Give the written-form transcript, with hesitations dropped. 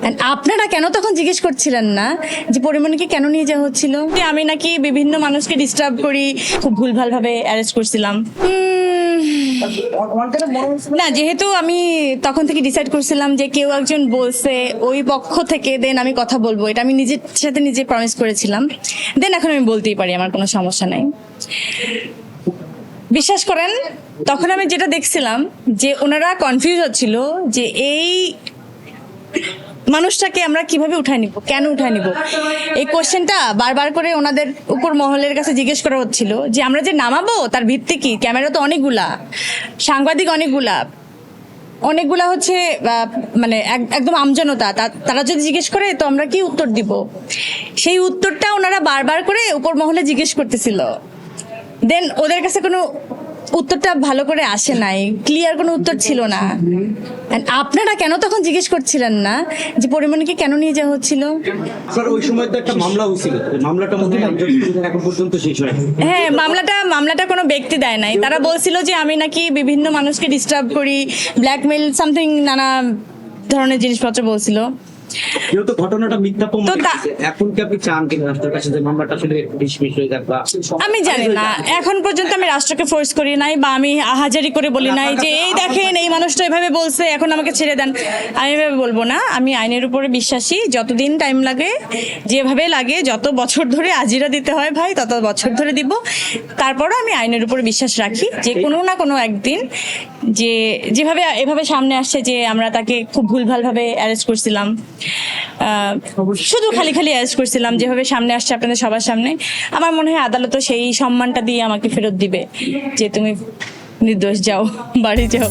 And আপনারা কেন তখন জিজ্ঞেস করছিলেন না যে পরিমণিকে কেন নিয়ে যাওয়া হচ্ছিল? যে আমি নাকি বিভিন্ন মানুষকে ডিস্টার্ব করি, খুব ভুলভাল ভাবে অ্যারেস্ট করছিলাম। না, যেহেতু আমি তখন থেকে ডিসাইড করছিলাম যে কেউ একজন বলছে ওই পক্ষ থেকে, দেন আমি কথা বলবো, এটা আমি নিজের সাথে নিজে প্রমিস করেছিলাম। দেন এখন আমি বলতেই পারি, আমার কোনো সমস্যা নাই। বিশ্বাস করেন, তখন আমি যেটা দেখছিলাম যে ওনারা কনফিউজ হচ্ছিল যে এই মানুষটাকে আমরা কিভাবে উঠায় নিব, কেন উঠায় নিব, এই কোশ্চেনটা বারবার করে ওনাদের উপর মহলের কাছে জিজ্ঞেস করা হচ্ছিল যে আমরা যে নামাবো তার ভিত্তি কি, ক্যামেরা তো অনেকগুলা, সাংবাদিক অনেকগুলা হচ্ছে মানে একদম আমজনতা, তারা যদি জিজ্ঞেস করে তো আমরা কি উত্তর দিব, সেই উত্তরটা ওনারা বারবার করে উপর মহলে জিজ্ঞেস করতেছিল। দেন ওদের কাছে কোনো উত্তরটা ভালো করে আসে নাই, ক্লিয়ার কোনো উত্তর ছিল না। And আপনারা কেন তখন জিজ্ঞেস করছিলেন না যে পরিমণিকে কেন নিয়ে যাওয়া হচ্ছিল? স্যার ওই সময় তো একটা মামলা হয়েছিল, মামলাটা মনে হয় এখন পর্যন্ত শেষ হয়। হ্যাঁ, মামলাটা কোনো ব্যক্তি দেয় নাই। তারা বলছিল যে আমি নাকি বিভিন্ন মানুষকে ডিস্টার্ব করি, ব্ল্যাকমেল সামথিং, নানা ধরনের জিনিসপত্র বলছিল। যেহেতু ঘটনাটা মিথ্যা প্রমাণ হয়েছে, এখন কি আপনি চান কিনা রাষ্ট্রের কাছে যে মামলাটা আসলে ডিসমিস হয়ে যাক? আমি জানি না, এখন পর্যন্ত আমি রাষ্ট্রকে ফোর্স করি নাই, বা আমি আহাজারি করে বলি নাই যে এই দেখেন এই মানুষটা এভাবে বলছে এখন আমাকে ছেড়ে দেন। আমি এভাবে বলবো না। আমি আইনের উপরে বিশ্বাসী, যতদিন টাইম লাগে, যেভাবে লাগে, যত বছর ধরে আজিরা দিতে হয় ভাই তত বছর ধরে দিব। তারপরও আমি আইনের উপরে বিশ্বাস রাখি যে কোনো না কোনো একদিন, যে যেভাবে এভাবে সামনে আসছে যে আমরা তাকে খুব ভুলভালভাবে অ্যারেস্ট করছিলাম, শুধু খালি অ্যারেস্ট করছিলাম, যেভাবে সামনে আসছে আপনাদের সবার সামনে, আমার মনে হয় আদালতও সেই সম্মানটা দিয়ে আমাকে ফেরত দিবে যে তুমি নির্দোষ, যাও বাড়ি যাও।